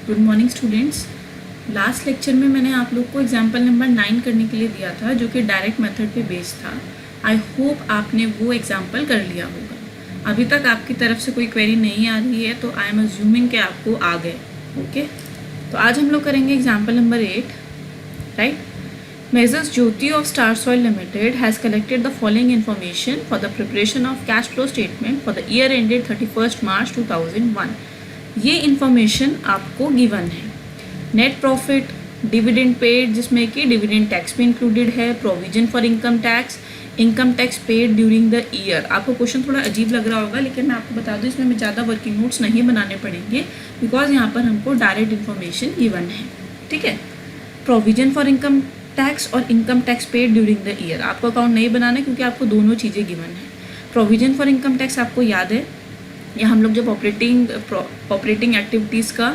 Good morning students. Last lecture में मैंने आप लोग को एग्जाम्पल नंबर 9 करने के लिए दिया था, जो कि डायरेक्ट मेथड पे बेस्ड था। आई होप आपने वो एग्जाम्पल कर लिया होगा। अभी तक आपकी तरफ से कोई क्वेरी नहीं आ रही है तो आई एम अज्यूमिंग कि आपको आ गए। ओके, तो आज हम लोग करेंगे example number 8, right. Measures Jyoti of Star Soil Limited has collected the following information for the preparation of cash flow statement for the year ended 31st March 2001. ये information आपको गिवन है। नेट प्रॉफिट, डिविडेंड पेड जिसमें कि dividend tax भी included है, provision for income tax paid during the year. आपको question थोड़ा अजीब लग रहा होगा, लेकिन मैं आपको बता दूं इसमें हमें ज़्यादा वर्किंग नोट्स नहीं बनाने पड़ेंगे, बिकॉज यहाँ पर हमको डायरेक्ट इन्फॉर्मेशन गिवन है। ठीक है, प्रोविजन फॉर इनकम टैक्स और income tax paid during the year आपको अकाउंट नहीं बनाना है, क्योंकि आपको दोनों चीज़ें गिवन है। प्रोविजन फॉर इनकम टैक्स आपको याद है, या हम लोग जब ऑपरेटिंग एक्टिविटीज़ का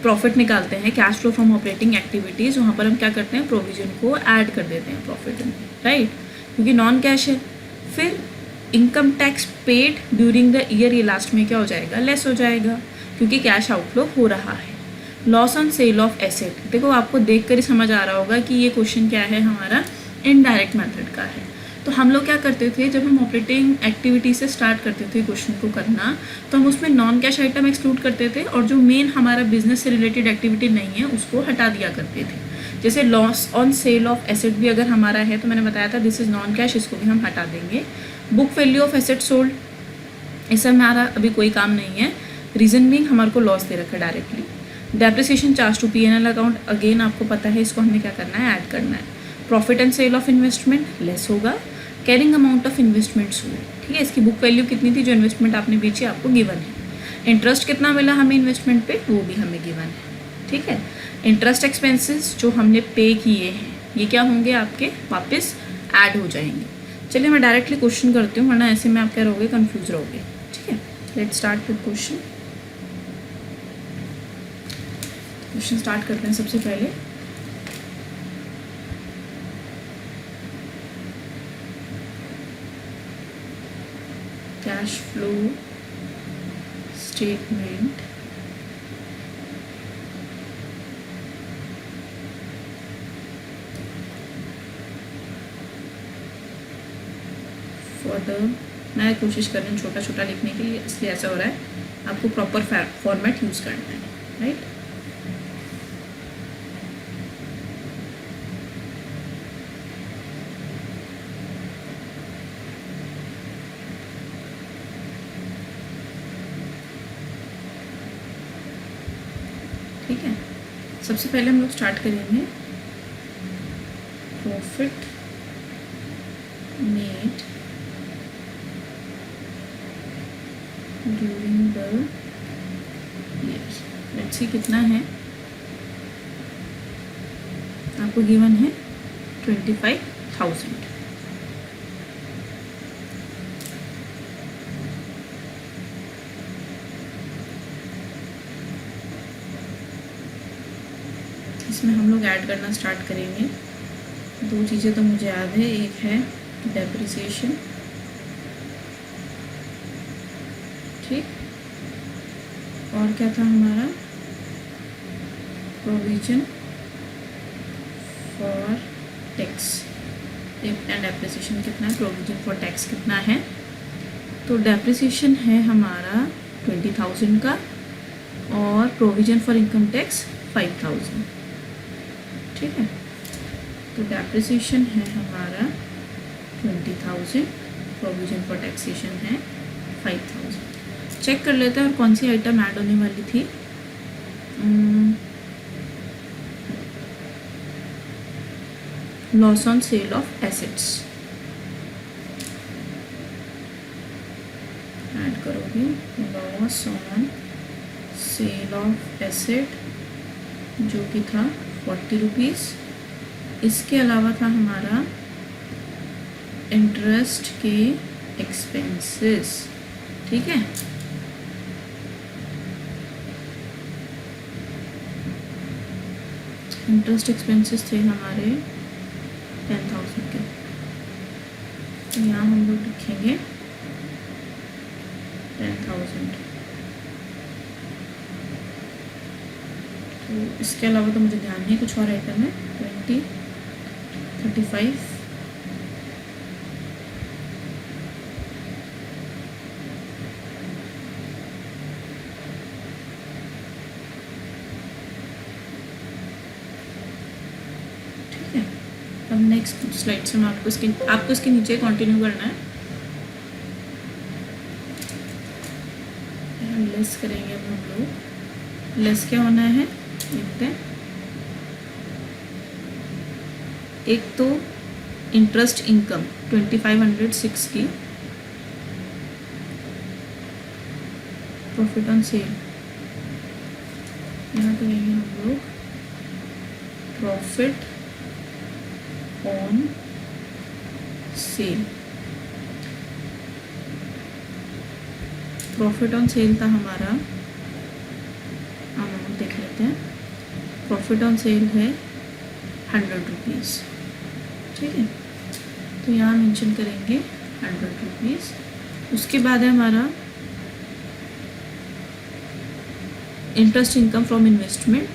प्रॉफिट निकालते हैं, cash flow from operating activities, वहाँ पर हम क्या करते हैं, प्रोविजन को ऐड कर देते हैं प्रॉफिट में, राइट, क्योंकि नॉन कैश है। फिर income tax paid during the year, ये लास्ट में क्या हो जाएगा, लेस हो जाएगा, क्योंकि कैश आउटफ्लो हो रहा है। Loss on sale of asset, देखो आपको देख कर ही समझ आ रहा होगा कि ये क्वेश्चन क्या है, हमारा इनडायरेक्ट मेथड का है। तो हम लोग क्या करते थे, जब हम ऑपरेटिंग एक्टिविटी से स्टार्ट करते थे क्वेश्चन को करना, तो हम उसमें नॉन कैश आइटम एक्सक्लूड करते थे, और जो मेन हमारा बिजनेस से रिलेटेड एक्टिविटी नहीं है उसको हटा दिया करते थे। जैसे loss on sale of asset भी अगर हमारा है तो मैंने बताया था दिस इज़ नॉन कैश, इसको भी हम हटा देंगे। Book value of asset sold, इससे हमारा अभी कोई काम नहीं है, रीज़न बीइंग हमारे को लॉस दे रखा है directly. Depreciation charge to P&L account, again आपको पता है इसको हमें क्या करना है, ऐड करना है। Profit and sale of investment less होगा। Carrying amount of investment sold, ठीक है, इसकी बुक वैल्यू कितनी थी, जो इन्वेस्टमेंट आपने बेची आपको गिवन है। इंटरेस्ट कितना मिला हमें इन्वेस्टमेंट पे, वो भी हमें गिवन है। ठीक है, इंटरेस्ट एक्सपेंसेस जो हमने पे किए हैं ये क्या होंगे, आपके वापस ऐड हो जाएंगे। चलिए मैं डायरेक्टली क्वेश्चन करती हूँ, वरना ऐसे में आप क्या रहोगे, कन्फ्यूज रहोगे। ठीक है, let's start with question start करते हैं। सबसे पहले cash flow statement for the, मैं कोशिश कर रही हूँ छोटा छोटा लिखने के लिए, इसलिए ऐसा हो रहा है, आपको प्रॉपर फॉर्मेट यूज़ करना है, राइट। ठीक है, सबसे पहले हम लोग स्टार्ट करेंगे profit made during the year. Let's see कितना है, आपको गिवन है 25,000। इसमें हम लोग ऐड करना स्टार्ट करेंगे। दो चीज़ें तो मुझे याद है, एक है डेप्रिसिएशन, ठीक, और क्या था हमारा, provision for tax. And depreciation कितना है, प्रोविजन फॉर टैक्स कितना है, तो डेप्रिसिएशन है हमारा 20,000 का, और प्रोविजन फॉर इनकम टैक्स 5,000। ठीक है, तो डेप्रिसिएशन है हमारा 20,000, प्रोविजन फॉर टैक्सेशन है 5,000। चेक कर लेते हैं और कौन सी आइटम ऐड होने वाली थी। Loss on sale of assets add करोगे, loss on sale of asset जो कि था 40 रुपीज़। इसके अलावा था हमारा इंटरेस्ट के एक्सपेंसेस, ठीक है, इंटरेस्ट एक्सपेंसेस थे हमारे 10,000 के, तो यहाँ हम लोग लिखेंगे 10,000। तो इसके अलावा तो मुझे ध्यान नहीं कुछ और आइटम है। 20, 35, ठीक है। अब नेक्स्ट स्लाइड से मैं आपको इसके नीचे कंटिन्यू करना है। लेस करेंगे अब हम लोग। लेस क्या होना है देखते हैं। एक तो इंटरेस्ट इनकम 2506 की, प्रॉफिट ऑन सेल यहाँ करेंगे हम लोग profit on sale. Profit on sale था हमारा, अमाउंट देख लेते हैं। प्रॉफिट ऑन सेल है 100 रुपीज़, ठीक है। तो यहाँ मेंशन करेंगे 100 रुपीज़। उसके बाद है हमारा interest income from investment,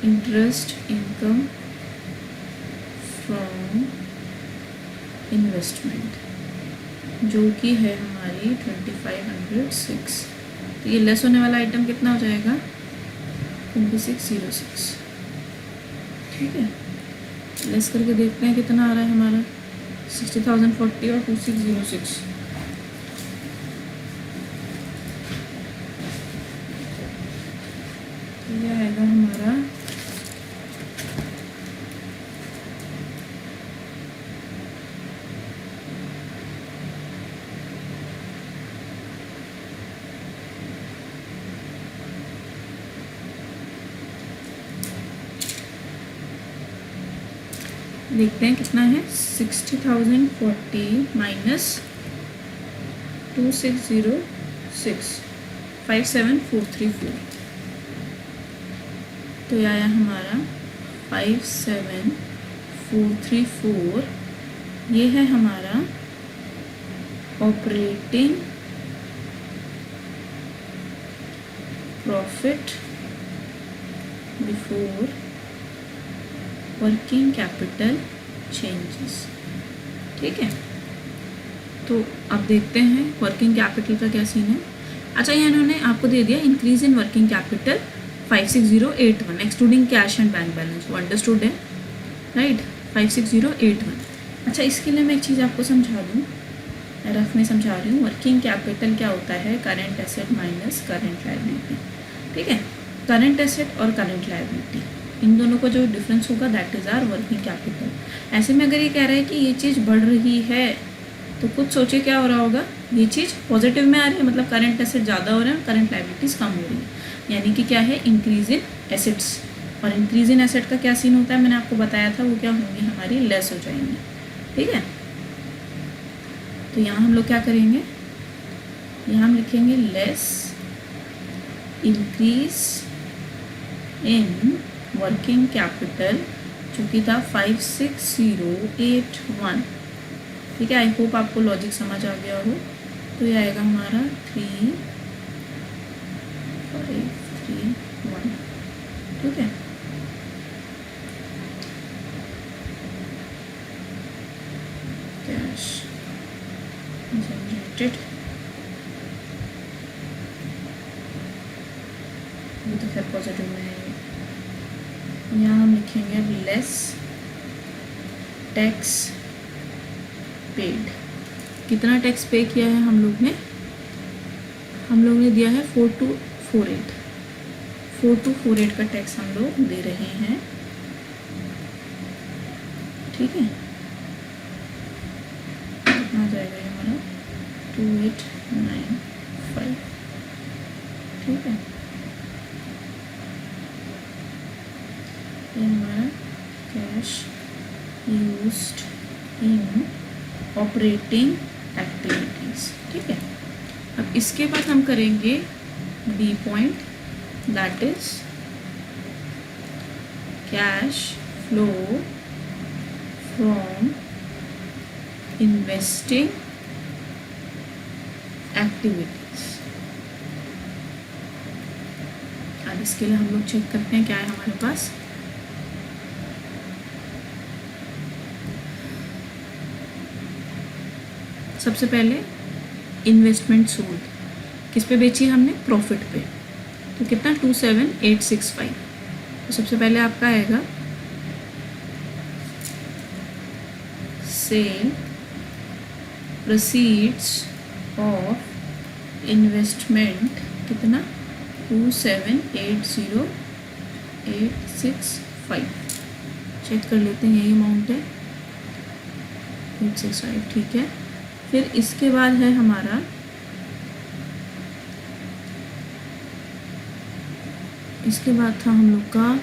interest income from investment जो कि है हमारी 2506। तो ये लेस होने वाला आइटम कितना हो जाएगा 2606, ठीक है। लेस करके देखते हैं कितना आ रहा है हमारा 60,040 और 2606। ये आएगा हमारा देखते हैं कितना है 60,040 माइनस 2606 57434। तो यह आया हमारा 57434। ये है हमारा operating profit before working capital changes, ठीक है। तो अब देखते हैं वर्किंग कैपिटल का क्या सीन है। अच्छा, ये इन्होंने आपको दे दिया increase in working capital 56081 excluding cash and bank balance, वो अंडरस्टूड है राइट। 56081। अच्छा, इसके लिए मैं एक चीज़ आपको समझा दूँ, रफ में समझा रही हूँ। वर्किंग कैपिटल क्या होता है, current asset minus current liability, ठीक है। करंट एसेट और करंट लायबिलिटी इन दोनों का जो डिफरेंस होगा that is our working capital. ऐसे में अगर ये कह रहा है कि ये चीज़ बढ़ रही है तो कुछ सोचे क्या हो रहा होगा, ये चीज़ पॉजिटिव में आ रही है, मतलब करंट एसेट ज़्यादा हो रहे हैं, करंट लायबिलिटीज़ कम हो रही है, यानी कि क्या है इंक्रीज इन एसेट्स। और इंक्रीज इन एसेट का क्या सीन होता है मैंने आपको बताया था, वो क्या होंगी हमारी लेस हो जाएंगी, ठीक है। तो यहाँ हम लोग क्या करेंगे, यहाँ हम लिखेंगे less increase in working capital जो कि था 56081, ठीक है। आई होप आपको लॉजिक समझ आ गया हो। तो ये आएगा हमारा 3531, ठीक है। कैश जनरेटेड, वो तो खैर पॉजिटिव में है। यहाँ हम लिखेंगे अब लेस टैक्स पेड। कितना टैक्स पे किया है हम लोग ने दिया है 4248। 4248 का टैक्स हम लोग दे रहे हैं, ठीक है। कितना आ जाएगा हमारा 2895, ठीक है। ये हमारा cash used in operating activities, ठीक है। अब इसके बाद हम करेंगे B point, that is cash flow from investing activities, अब इसके लिए हम लोग चेक करते हैं क्या है हमारे पास। सबसे पहले इन्वेस्टमेंट सोल्ड, किस पे बेची है हमने, प्रॉफिट पे, तो कितना 27865। तो सबसे पहले आपका आएगा सेल प्रोसीड्स ऑफ इन्वेस्टमेंट, कितना 2780865। चेक कर लेते हैं, यही अमाउंट है 865, ठीक है। फिर इसके बाद है हमारा इसके बाद था हम लोग का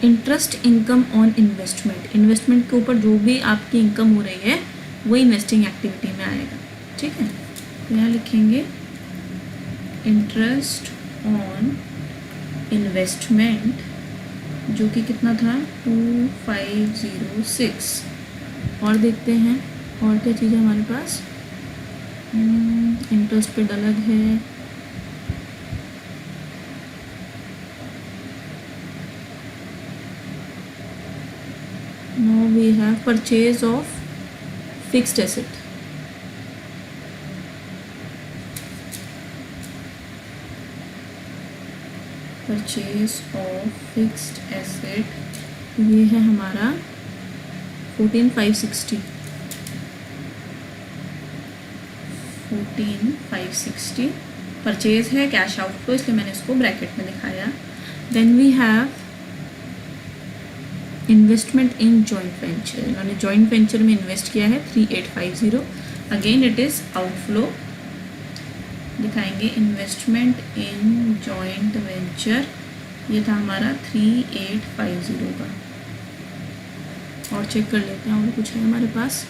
interest income on investment. Investment के ऊपर जो भी आपकी इनकम हो रही है वो इन्वेस्टिंग एक्टिविटी में आएगा, ठीक है। तो यहाँ लिखेंगे इंटरेस्ट ऑन इन्वेस्टमेंट, जो कि कितना था 2506। और देखते हैं और क्या चीज़ है हमारे पास। इंटरेस्ट पे अलग है, now we have purchase of fixed asset, purchase of fixed asset, ये है हमारा 14560 परचेज है, कैश आउट को, इसलिए मैंने इसको ब्रैकेट में दिखाया। Then we have investment in joint venture, इन्होंने जॉइंट वेंचर में इन्वेस्ट किया है 3850। अगेन इट इज़ आउटफ्लो, दिखाएंगे इन्वेस्टमेंट इन जॉइंट वेंचर, ये था हमारा 3850 का। और चेक कर लेते हैं और कुछ है हमारे पास।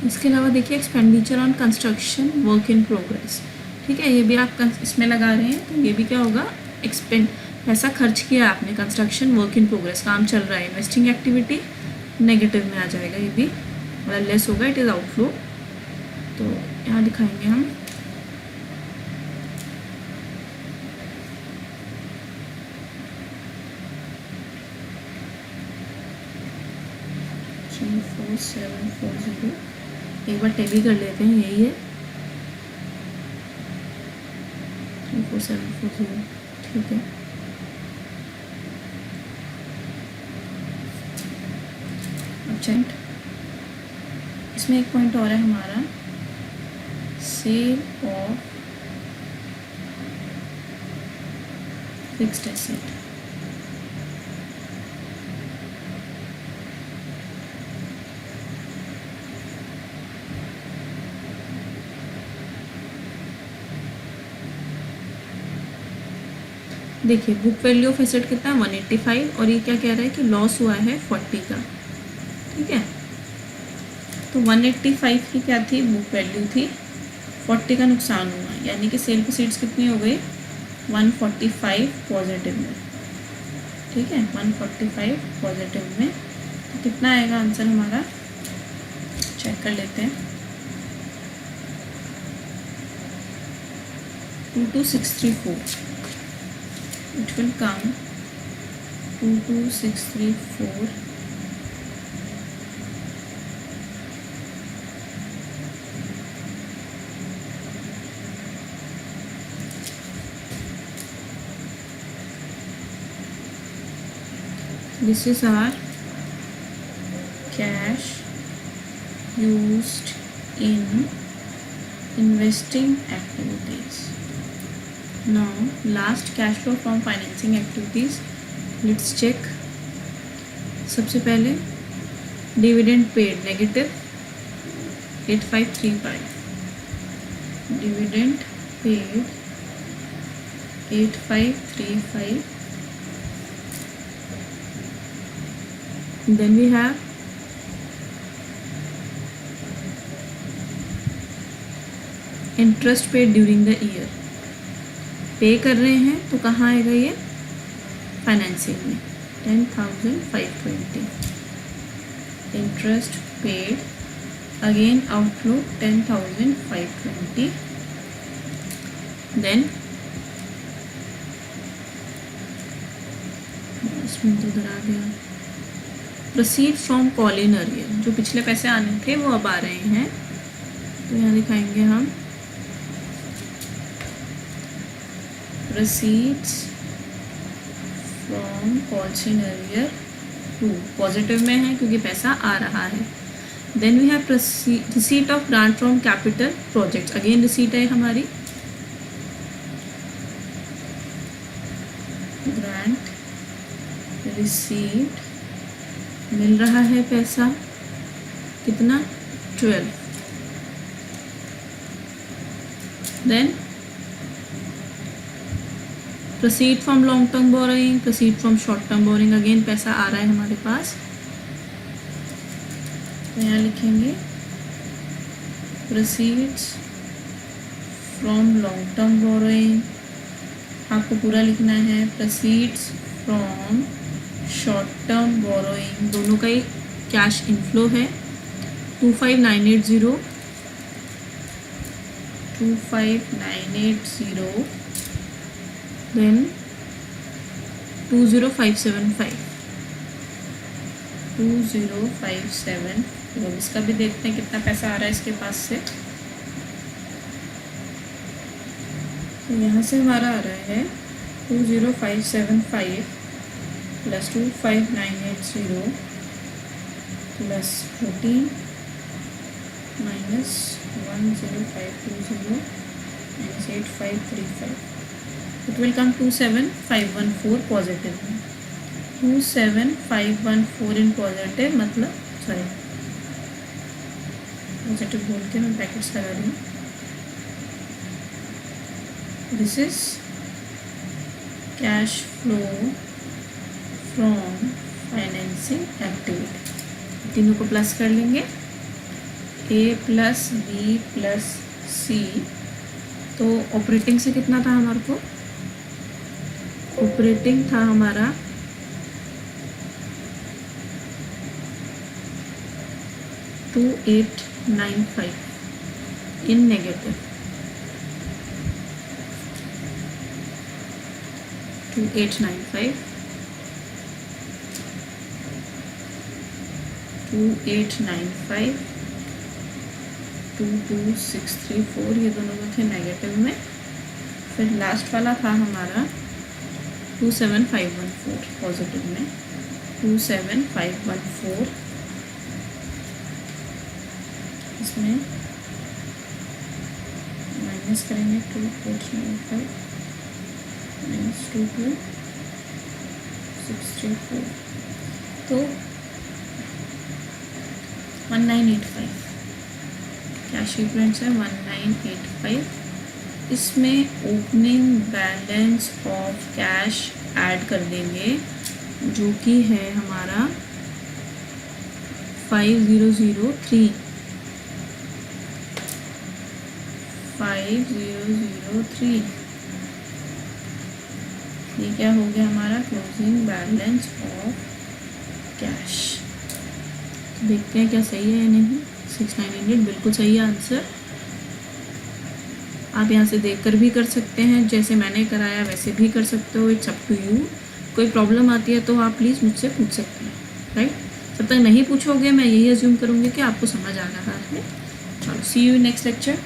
इसके अलावा देखिए expenditure on construction work in progress, ठीक है। ये भी आप इसमें लगा रहे हैं तो ये भी क्या होगा, पैसा खर्च किया आपने, कंस्ट्रक्शन वर्क इन प्रोग्रेस, काम चल रहा है, इन्वेस्टिंग एक्टिविटी नेगेटिव में आ जाएगा, ये भी मतलब लेस होगा, इट इज़ आउटफ्लो। तो यहाँ दिखाएंगे हम थ्री 4740, एक बार टेली कर लेते हैं, यही है 34740, ठीक है। अर्जेंट, इसमें एक पॉइंट और है हमारा, सेल ऑफ फिक्स्ड एसेट, देखिए बुक वैल्यू ऑफ एसेट कितना है 185, और ये क्या कह रहा है कि लॉस हुआ है 40 का, ठीक है। तो 185 की क्या थी, बुक वैल्यू थी, 40 का नुकसान हुआ, यानी कि सेल प्रोसीड्स कितनी हो गई 145 पॉजिटिव में, ठीक है, 145 पॉजिटिव में। तो कितना आएगा आंसर हमारा, चेक कर लेते हैं, 22634, it will come 22634 this is our cash used in investing activities. Now last cash flow from financing activities, let's check। सबसे पहले dividend paid negative 8535, dividend paid 8535, then we have interest paid during the year, पे कर रहे हैं तो कहाँ आएगा ये, फाइनेंसिंग में 10,520. Interest paid again outflow 10,520. Then इसमें तो इधर आ गया, प्रोसीड फ्रॉम कॉलिन अर्लियर, जो पिछले पैसे आने थे वो अब आ रहे हैं, तो यहाँ दिखाएंगे हम proceeds from call in arrear to, positive में है क्योंकि पैसा आ रहा है. Then we have receipt of grant from capital projects, again receipt है हमारी, ग्रांट रिसीट मिल रहा है पैसा कितना 12. Then proceed from long term borrowing, proceed from short term borrowing, again पैसा आ रहा है हमारे पास, तो यहाँ लिखेंगे proceeds from long term borrowing, आपको पूरा लिखना है, proceeds from short term borrowing, दोनों का ही कैश इनफ्लो है, 25980 देन 20575, इसका भी देखते हैं कितना पैसा आ रहा है इसके पास से. तो यहाँ से हमारा आ रहा है 20575 plus 25980 plus 14 minus 10520 minus 8535, it will come 27514 positive में, 27514 इन पॉजिटिव, मतलब सॉरी पॉजिटिव बोल के मैं ब्रैकेट्स लगा रही हूँ. This is cash flow from financing activity, तीनों को प्लस कर लेंगे, ए प्लस बी प्लस सी, तो ऑपरेटिंग से कितना था हमारे को, ऑपरेटिंग था हमारा 2895 इन नेगेटिव, 2895 22634, ये दोनों थे नेगेटिव में. फिर लास्ट वाला था हमारा 27514 पॉजिटिव में, 27514, इसमें माइनस करेंगे 2895 माइनस 22634, तो 1985 कैश इक्विवेलेंट्स है 1985. इसमें opening balance of cash add कर देंगे जो कि है हमारा 5003, 5003, ये क्या हो गया हमारा क्लोजिंग बैलेंस ऑफ कैश. देखते हैं क्या सही है या नहीं. 6900 बिल्कुल सही है आंसर. आप यहाँ से देखकर भी कर सकते हैं, जैसे मैंने कराया वैसे भी कर सकते हो, इट्स अप टू यू. कोई प्रॉब्लम आती है तो आप प्लीज़ मुझसे पूछ सकते हैं, राइट. जब तक नहीं पूछोगे मैं यही अज्यूम करूँगी कि आपको समझ आ रहा है. चलो, सी यू नेक्स्ट लेक्चर.